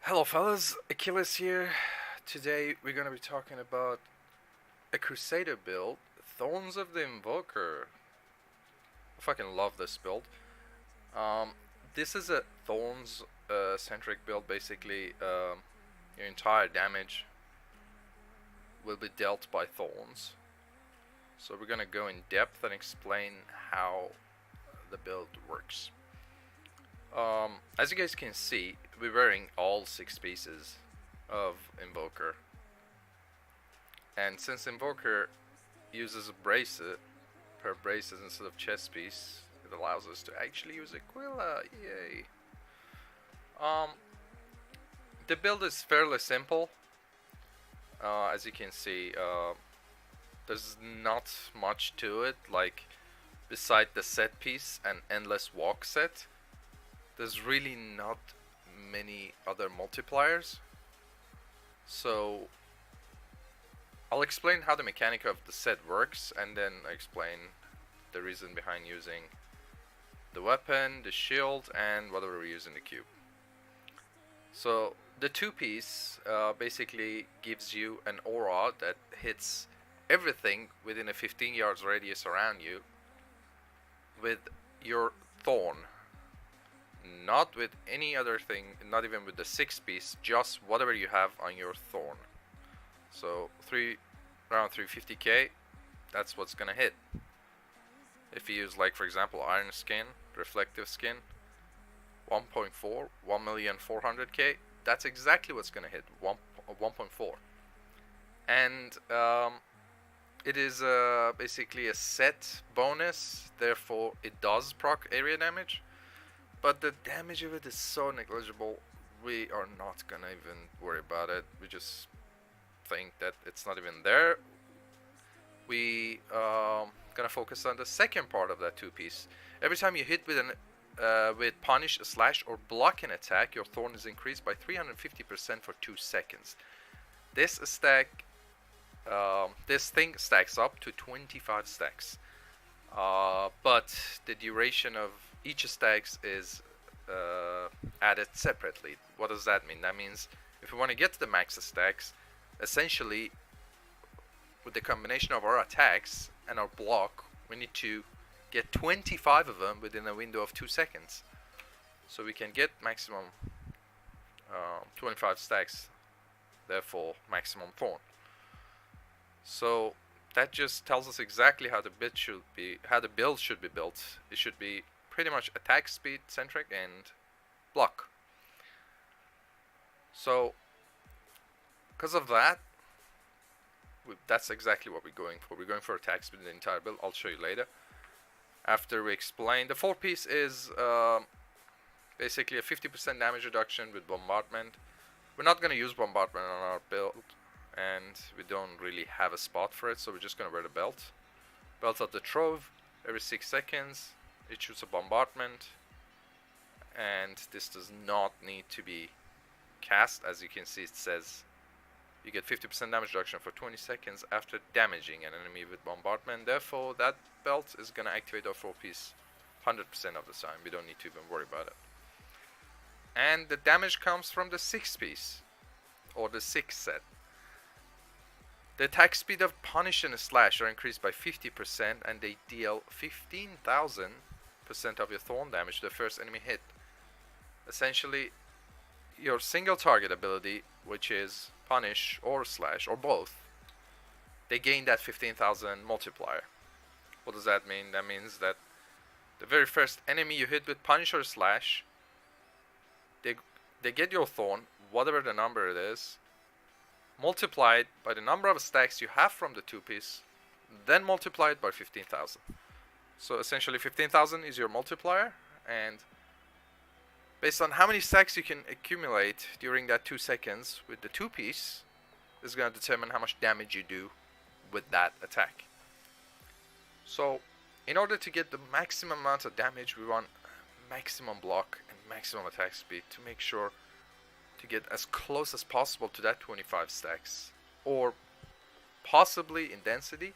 Hello fellas, Achilles here. Today we're gonna be talking about a Crusader build, Thorns of the Invoker. I fucking love this build. This is a Thorns centric build. Basically, your entire damage will be dealt by Thorns. So we're gonna go in depth and explain how the build works. As you guys can see, we're wearing all 6 pieces of Invoker. And since Invoker uses a bracelet per braces instead of chest piece, it allows us to actually use Aquila. Yay! The build is fairly simple. As you can see, there's not much to it. Like, beside the set piece and endless walk set, there's really not many other multipliers. So I'll explain how the mechanic of the set works, and then explain the reason behind using the weapon, the shield, and whatever we're using the cube. So the 2-piece basically gives you an aura that hits everything within a 15 yards radius around you with your Thorn. Not with any other thing, not even with the 6-piece, just whatever you have on your Thorn. So around 350k, that's what's gonna hit. If you use, like, for example, Iron Skin, Reflective Skin, 1.4, 1,400k, that's exactly what's gonna hit, 1.4. And it is basically a set bonus, therefore it does proc area damage. But the damage of it is so negligible, we are not gonna even worry about it. We just think that it's not even there. We gonna focus on the second part of that 2-piece. Every time you hit with punish, slash, or block an attack, your Thorn is increased by 350% for 2 seconds. This thing stacks up to 25 stacks. But the duration of each stacks is added separately. What does that mean? That means if we want to get to the max stacks, essentially with the combination of our attacks and our block, we need to get 25 of them within a window of 2 seconds. So we can get maximum 25 stacks, therefore maximum Thorn. So that just tells us exactly how the build should be built. It should be pretty much attack speed centric and block. So because of that, that's exactly what we're going for. We're going for attack speed in the entire build. I'll show you later after we explain. The 4-piece is basically a 50% damage reduction with bombardment. We're not going to use bombardment on our build, and we don't really have a spot for it, so we're just going to wear the belt. Belt of the Trove. Every 6 seconds it shoots a bombardment, and this does not need to be cast. As you can see, it says you get 50% damage reduction for 20 seconds after damaging an enemy with bombardment. Therefore that belt is going to activate our 4-piece 100% of the time. We don't need to even worry about it. And the damage comes from the 6-piece, or the 6 set. The attack speed of Punish and Slash are increased by 50%, and they deal 15,000% of your Thorn damage to the first enemy hit. Essentially, your single target ability, which is Punish or Slash, or both, they gain that 15,000 multiplier. What does that mean? That means that the very first enemy you hit with Punish or Slash, they get your Thorn, whatever the number it is, multiplied by the number of stacks you have from the 2-piece, then multiplied by 15,000. So essentially 15,000 is your multiplier, and based on how many stacks you can accumulate during that 2 seconds with the 2-piece is going to determine how much damage you do with that attack. So in order to get the maximum amount of damage, we want maximum block and maximum attack speed to make sure to get as close as possible to that 25 stacks, or possibly in density,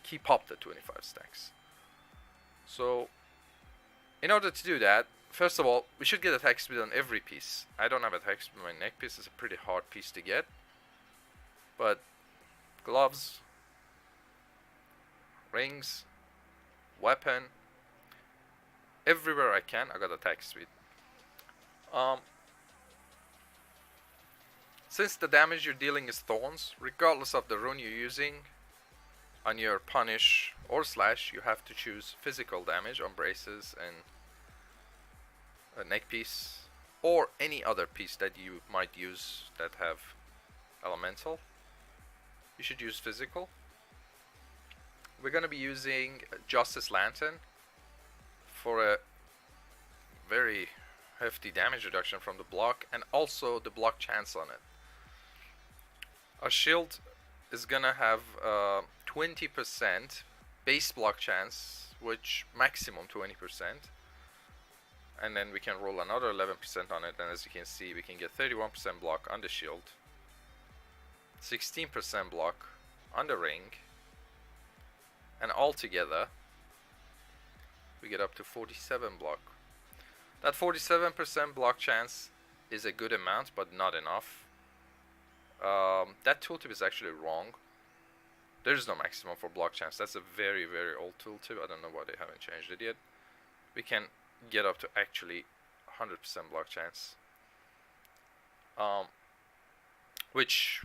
keep up the 25 stacks. So in order to do that, first of all, we should get attack speed on every piece. I don't have attack speed on my neck piece. It's a pretty hard piece to get. But gloves, rings, weapon, everywhere I can, I got attack speed. Since the damage you're dealing is Thorns, regardless of the rune you're using on your punish or slash, you have to choose physical damage on braces and a neck piece, or any other piece that you might use that have elemental. You should use physical. We're gonna be using Justice Lantern for a very hefty damage reduction from the block, and also the block chance on it. Our shield is gonna have 20% base block chance, which maximum 20%, and then we can roll another 11% on it, and as you can see, we can get 31% block on the shield, 16% block on the ring, and altogether we get up to 47 block. That 47% block chance is a good amount, but not enough. That tooltip is actually wrong. There's no maximum for block chance. That's a very, very old tooltip. I don't know why they haven't changed it yet. We can get up to actually 100% block chance. Which,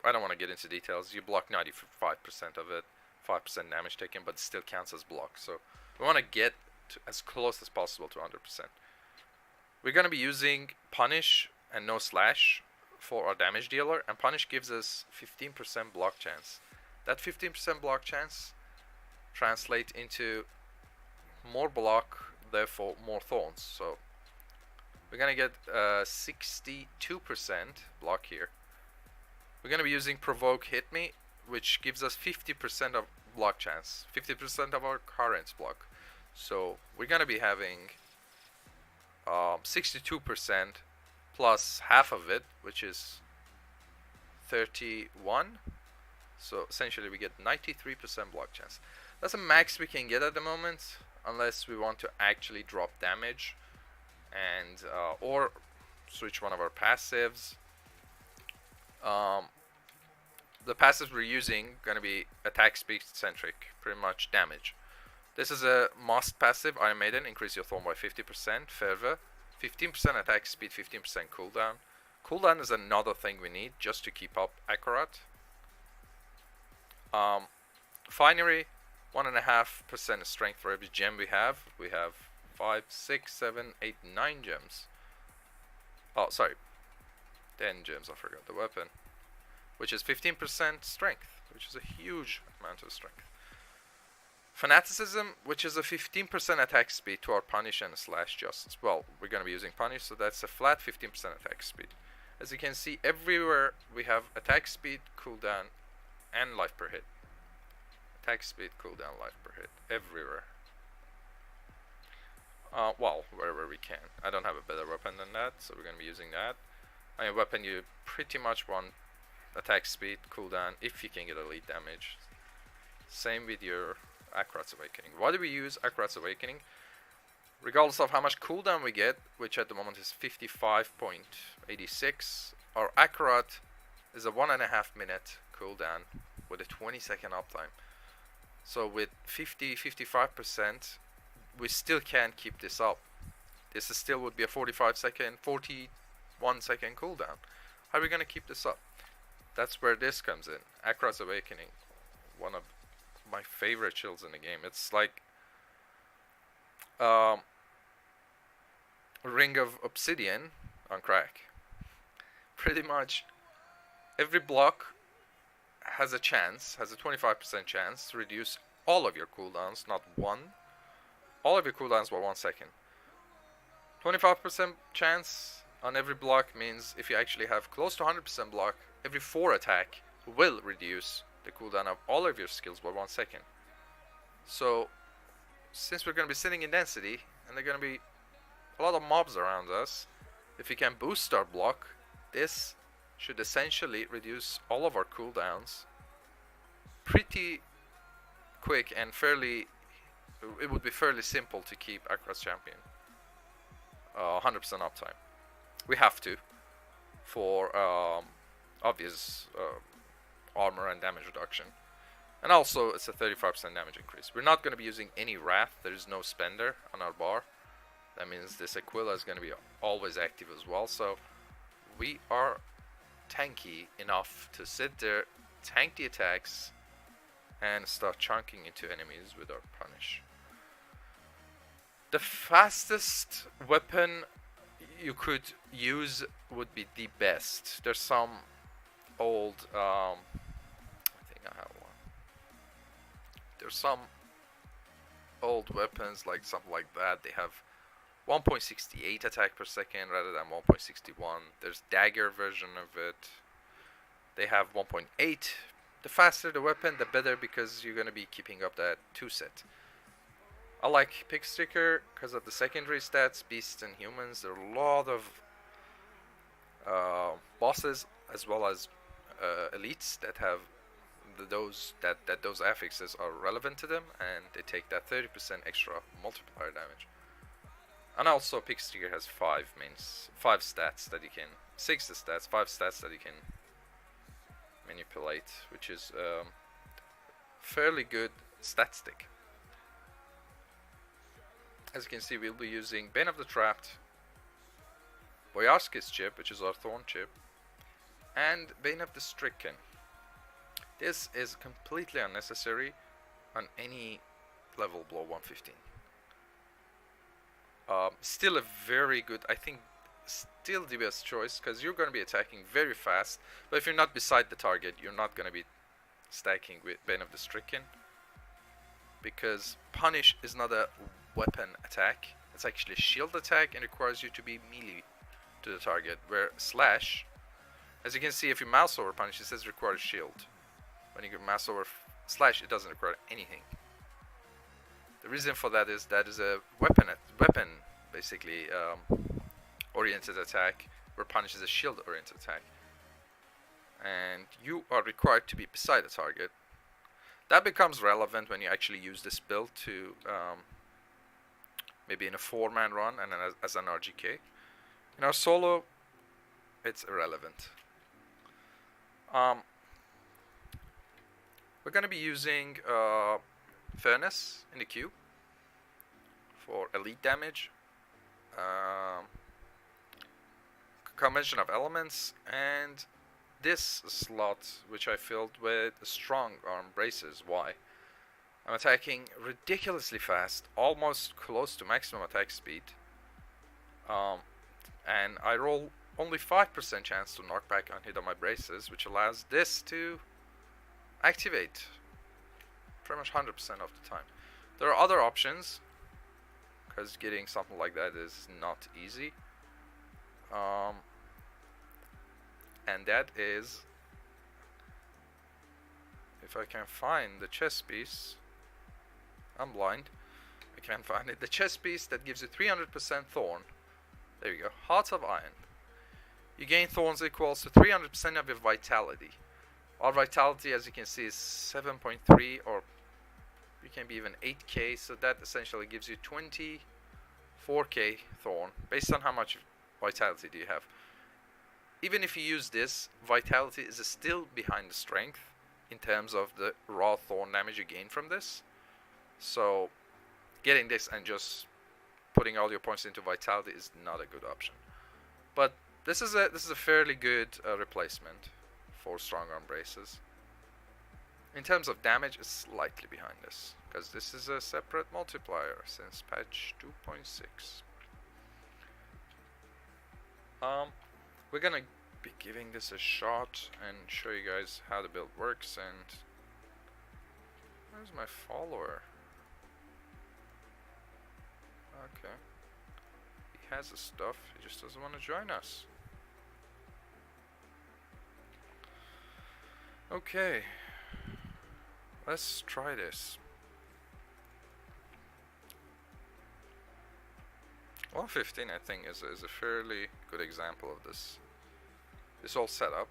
I don't want to get into details. You block 95% of it, 5% damage taken, but it still counts as block. So we want to get to as close as possible to 100%. We're going to be using punish and no slash for our damage dealer, and punish gives us 15% block chance. That 15% block chance translates into more block, therefore more thorns. So we're gonna get 62% block here. We're gonna be using provoke hit me, which gives us 50% of block chance, 50% of our current block. So we're gonna be having 62% plus half of it, which is 31. So essentially we get 93% block chance. That's a max we can get at the moment, unless we want to actually drop damage and or switch one of our passives. The passives we're using gonna be attack speed centric, pretty much damage. This is a must passive, Iron Maiden, increase your thorn by 50%, fervor, 15% attack speed, 15% cooldown. Cooldown is another thing we need just to keep up accurate. Finery, 1.5% strength for every gem we have. We have 5, 6, 7, 8, 9 gems. Oh, sorry, 10 gems. I forgot the weapon, which is 15% strength, which is a huge amount of strength. Fanaticism, which is a 15% attack speed to our punish and slash justice. Well, we're going to be using punish, so that's a flat 15% attack speed. As you can see, everywhere we have attack speed, cooldown, and life per hit. Attack speed, cooldown, life per hit, everywhere. Well, wherever we can. I don't have a better weapon than that, so we're going to be using that. On your weapon, you pretty much want attack speed, cooldown, if you can get elite damage. Same with your Akarat's Awakening. Why do we use Akarat's Awakening? Regardless of how much cooldown we get, which at the moment is 55.86, our Akarat is a 1.5 minute cooldown with a 20-second uptime. So with 55%, we still can't keep this up. This is still would be a 41-second cooldown. How are we going to keep this up? That's where this comes in. Akarat's Awakening, one of my favorite shields in the game. It's like Ring of Obsidian on crack. Pretty much every block has a chance, has a 25% chance to reduce all of your cooldowns, not one. All of your cooldowns by 1 second. 25% chance on every block means if you actually have close to 100% block, every 4 attack will reduce the cooldown of all of your skills by 1 second. So since we're going to be sitting in density and there are going to be a lot of mobs around us, if we can boost our block, this should essentially reduce all of our cooldowns pretty quick and fairly. It would be fairly simple to keep across champion 100% uptime. We have to for obvious armor and damage reduction. And also, it's a 35% damage increase. We're not going to be using any Wrath. There is no spender on our bar. That means this Aquila is going to be always active as well. So, we are tanky enough to sit there, tank the attacks, and start chunking into enemies with our punish. The fastest weapon you could use would be the best. There's some old... I think I have one. There's some old weapons like something like that. They have 1.68 attack per second rather than 1.61. There's dagger version of it. They have 1.8. The faster the weapon, the better, because you're going to be keeping up that 2 set. I like Pick Sticker because of the secondary stats, beasts and humans. There are a lot of bosses as well as elites that have those affixes are relevant to them, and they take that 30% extra multiplier damage. And also Pick Sticker has 5 stats that you can 6 stats, 5 stats that you can manipulate, which is fairly good stat stick. As you can see, we'll be using Bane of the Trapped, Boyarski's chip, which is our Thorn chip, and Bane of the Stricken. This is completely unnecessary on any level below 115. Still a very good, I think, still the best choice, because you're going to be attacking very fast, but if you're not beside the target, you're not going to be stacking with Bane of the Stricken, because Punish is not a weapon attack, it's actually a shield attack and requires you to be melee to the target, where Slash, as you can see, if you mouse over Punish, it says requires shield. When you mouse over Slash, it doesn't require anything. The reason for that is a weapon basically oriented attack, where Punish is a shield oriented attack, and you are required to be beside the target. That becomes relevant when you actually use this build to maybe in a 4-man run and as an RGK. In our solo, it's irrelevant. We're going to be using Furnace in the queue for elite damage, convention of elements, and this slot which I filled with strong arm braces. Why? I'm attacking ridiculously fast, almost close to maximum attack speed, and I roll only 5% chance to knock back on hit on my braces, which allows this to activate pretty much 100% of the time. There are other options, because getting something like that is not easy, and that is, if I can find the chest piece, I'm blind, I can't find it, the chest piece that gives you 300% Thorn. There you go, Heart of Iron. You gain Thorns equals to 300% of your vitality. Our vitality, as you can see, is 7.3, or it can be even 8k, so that essentially gives you 24k Thorn, based on how much vitality do you have. Even if you use this, vitality is still behind the strength in terms of the raw Thorn damage you gain from this. So getting this and just putting all your points into vitality is not a good option. But this is a fairly good replacement for strong arm braces. In terms of damage, it's slightly behind this, because this is a separate multiplier since patch 2.6. We're gonna be giving this a shot and show you guys how the build works. And where's my follower? Okay, he has his stuff, he just doesn't want to join us. Okay, let's try this. 115, I think, is a fairly good example of this this whole setup.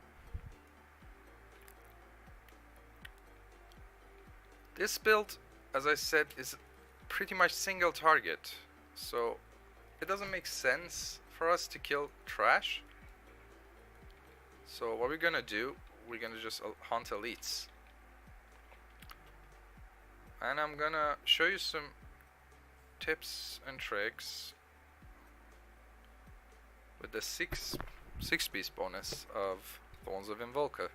This build, as I said, is pretty much single target, so it doesn't make sense for us to kill trash. So what we're gonna do, we're gonna just hunt elites. And I'm gonna show you some tips and tricks with the six piece bonus of Thorns of Invoker.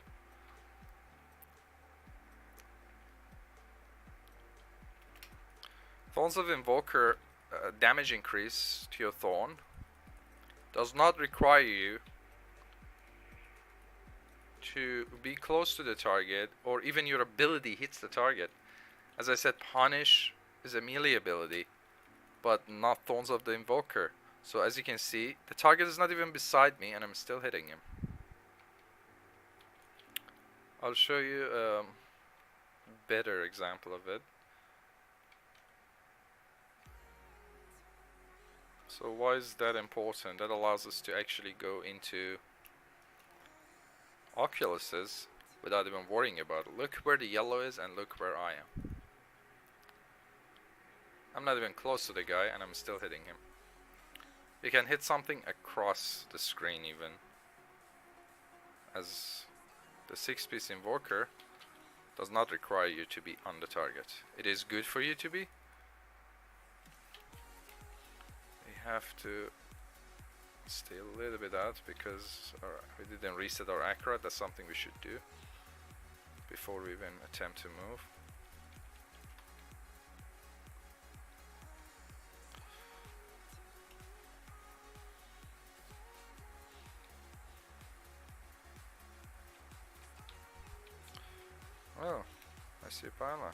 Thorns of Invoker damage increase to your Thorn does not require you to be close to the target, or even your ability hits the target. As I said, Punish is a melee ability, but not Thorns of the Invoker. So as you can see, the target is not even beside me and I'm still hitting him. I'll show you a better example of it. So why is that important? That allows us to actually go into Achilles without even worrying about it. Look where the yellow is and look where I am. I'm not even close to the guy and I'm still hitting him. You can hit something across the screen even, as the 6-piece Invoker does not require you to be on the target. It is good for you to be. We have to stay a little bit out because we didn't reset our accurate. That's something we should do before we even attempt to move. Oh, I see a pylon.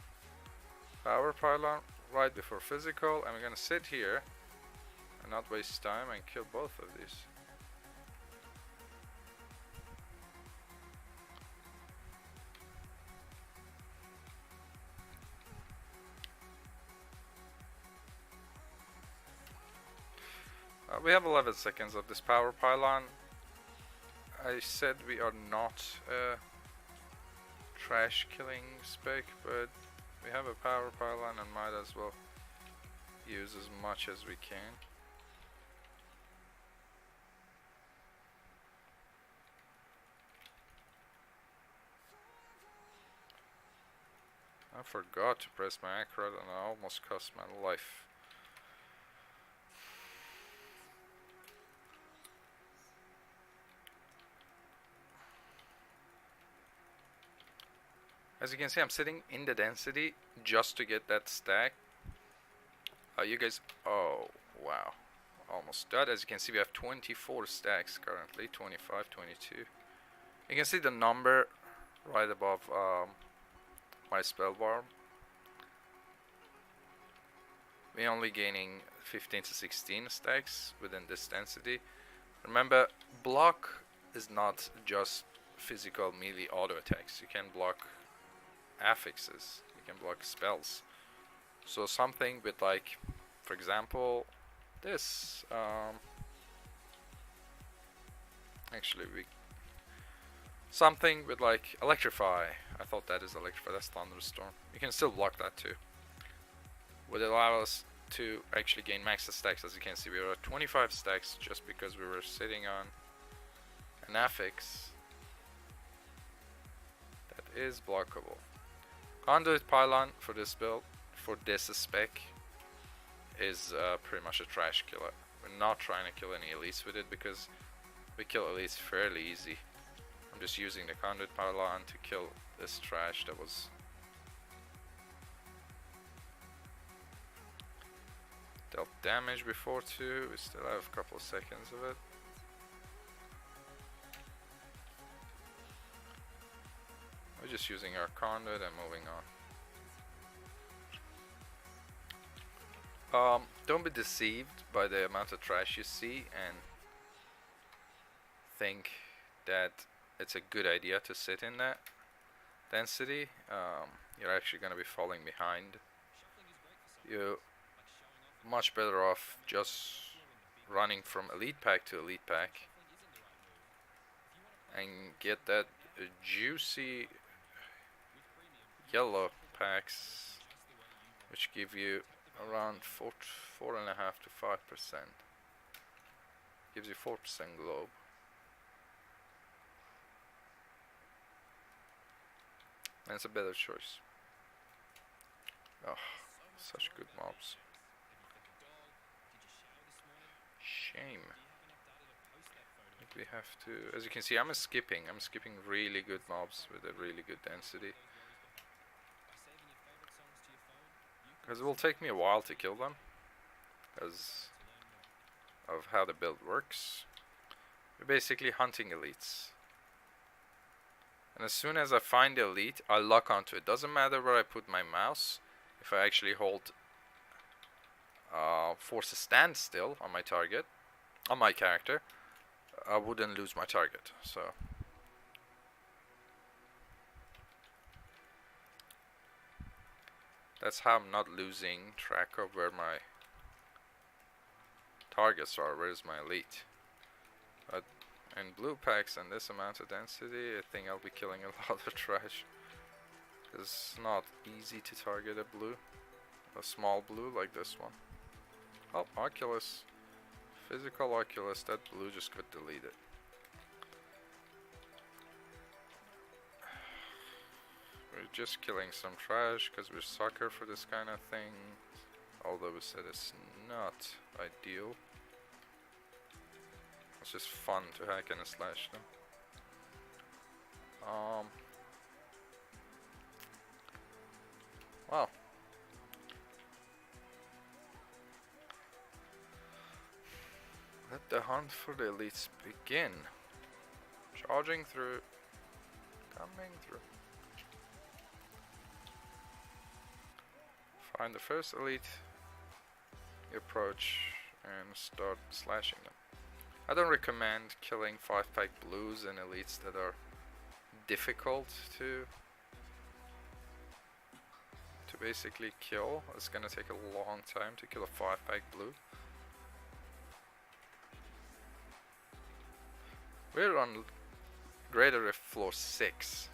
Power pylon right before physical, and we're gonna sit here and not waste time and kill both of these. We have 11 seconds of this power pylon. I said we are not trash killing spec, but we have a power pylon and might as well use as much as we can. I forgot to press my accurate and I almost cost my life. As you can see, I'm sitting in the density just to get that stack. You guys, oh wow, almost done. As you can see, we have 24 stacks currently, 25, 22. You can see the number right above my spell bar. We're only gaining 15 to 16 stacks within this density. Remember, block is not just physical melee auto attacks. You can block affixes, you can block spells. So something with, like, for example, this. Actually, something with like electrify. I thought that is electrify. That's thunderstorm. You can still block that too. Would allow us to actually gain max stacks. As you can see, we were at 25 stacks just because we were sitting on an affix that is blockable. Conduit pylon for this build, for this spec, is pretty much a trash killer. We're not trying to kill any elites with it because we kill elites fairly easy. I'm just using the conduit pylon to kill this trash that was dealt damage before too. We still have a couple of seconds of it. We're just using our conduit and moving on. Don't be deceived by the amount of trash you see and think that it's a good idea to sit in that density. You're actually going to be falling behind. You're much better off just running from elite pack to elite pack and get that juicy yellow packs, which give you around 4.5 to 5%. Gives you 4% globe. And it's a better choice. Oh, such good mobs. Shame. We have to, as you can see, I'm skipping really good mobs with a really good density. Because it will take me a while to kill them, because of how the build works. We're basically hunting elites. And as soon as I find the elite, I lock onto it. Doesn't matter where I put my mouse. If I actually hold force a standstill on my target, on my character, I wouldn't lose my target. So that's how I'm not losing track of where my targets are. Where's my elite? But in blue packs and this amount of density, I think I'll be killing a lot of trash. It's not easy to target a small blue like this one. Oh, Achilles. Physical Achilles, that blue just got deleted. We're just killing some trash because we're sucker for this kind of thing. Although we said it's not ideal. It's just fun to hack and slash them. Wow. Let the hunt for the elites begin. Charging through. Coming through. Find the first elite. You approach and start slashing them. I don't recommend killing 5-pack blues and elites that are difficult to basically kill. It's gonna take a long time to kill a 5-pack blue. We're on Greater Rift floor 6.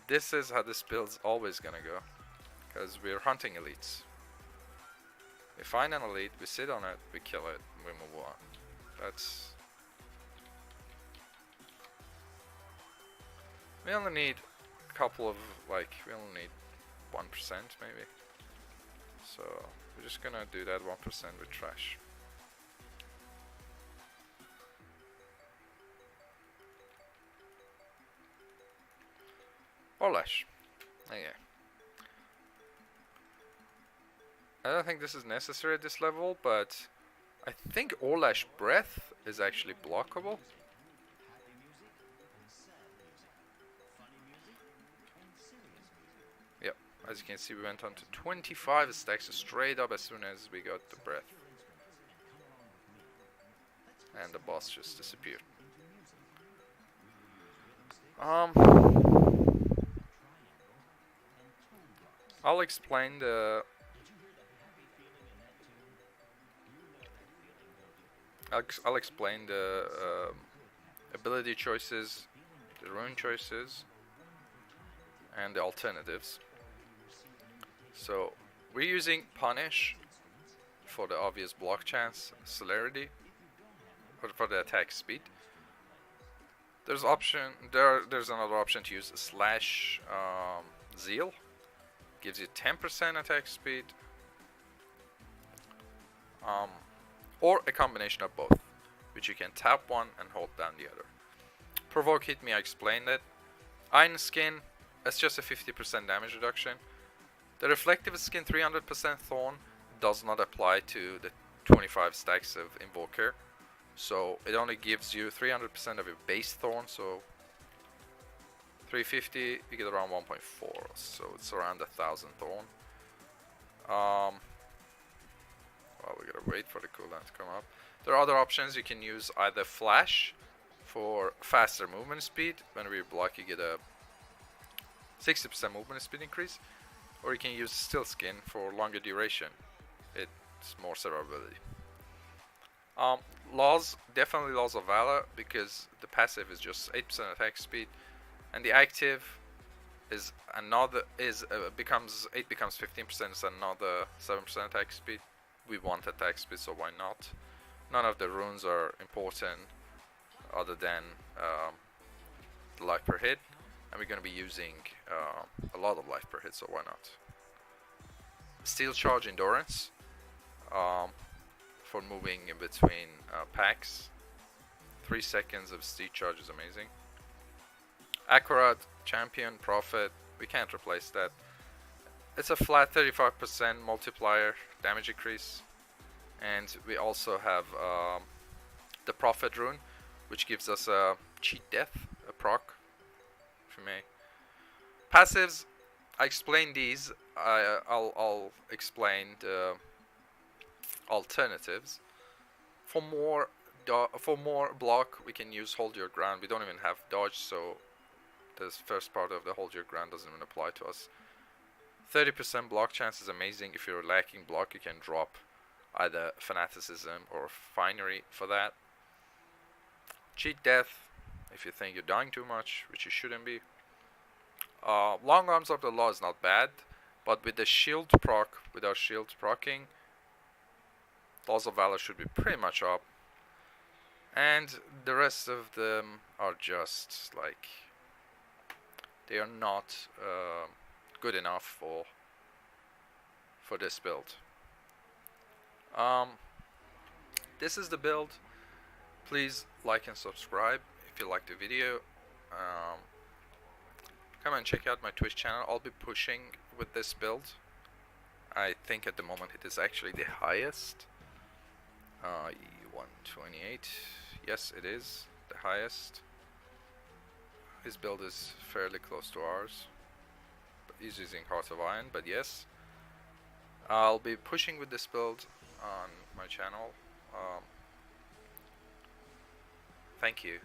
This is how this build's always gonna go, because we're hunting elites. We find an elite, we sit on it, we kill it, we move on. That's... We only need a couple of, like, we only need 1% maybe. So, we're just gonna do that 1% with trash. Orlash. Okay. I don't think this is necessary at this level, but I think Orlash Breath is actually blockable. Yep, as you can see, we went on to 25 stacks straight up as soon as we got the breath. And the boss just disappeared. I'll explain the I'll explain the ability choices, the rune choices, and the alternatives. So we're using Punish for the obvious block chance, celerity, for the attack speed. There's another option to use Slash Zeal. Gives you 10% attack speed. Or a combination of both, which you can tap one and hold down the other. Provoke Hit Me, I explained it. Iron Skin, that's just a 50% damage reduction. The Reflective Skin 300% Thorn does not apply to the 25 stacks of Invoker. So it only gives you 300% of your base Thorn, so 350, you get around 1.4, so it's around 1,000 Thorn. Well, we gotta wait for the cooldown to come up. There are other options. You can use either Flash for faster movement speed. Whenever you block, you get a 60% movement speed increase. Or you can use Still Skin for longer duration. It's more survivability. Um, Laws, definitely Laws of Valor, because the passive is just 8% attack speed, and the active is another becomes 15%, is another 7% attack speed. We want attack speed, so why not? None of the runes are important other than the life per hit, and we're gonna be using a lot of life per hit, so why not? Steel Charge Endurance um, for moving in between packs. 3 seconds of Steel Charge is amazing. Accurate Champion Prophet, we can't replace that. It's a flat 35% multiplier damage increase, and we also have the Prophet rune, which gives us a cheat death, a proc, if you may. Passives, I explained these. I'll explain the alternatives. For more block, we can use Hold Your Ground. We don't even have dodge, so this first part of the Hold Your Ground doesn't even apply to us. 30% block chance is amazing. If you're lacking block, you can drop either Fanaticism or Finery for that. Cheat Death, if you think you're dying too much, which you shouldn't be. Long Arms of the Law is not bad, but with the shield proc, with our shield proccing, Laws of Valor should be pretty much up. And the rest of them are just like, they are not good enough for this build. This is the build. Please like and subscribe if you like the video. Come and check out my Twitch channel. I'll be pushing with this build. I think at the moment it is actually the highest. 128. Yes, it is the highest. His build is fairly close to ours. But he's using Heart of Iron, but yes. I'll be pushing with this build on my channel. Thank you.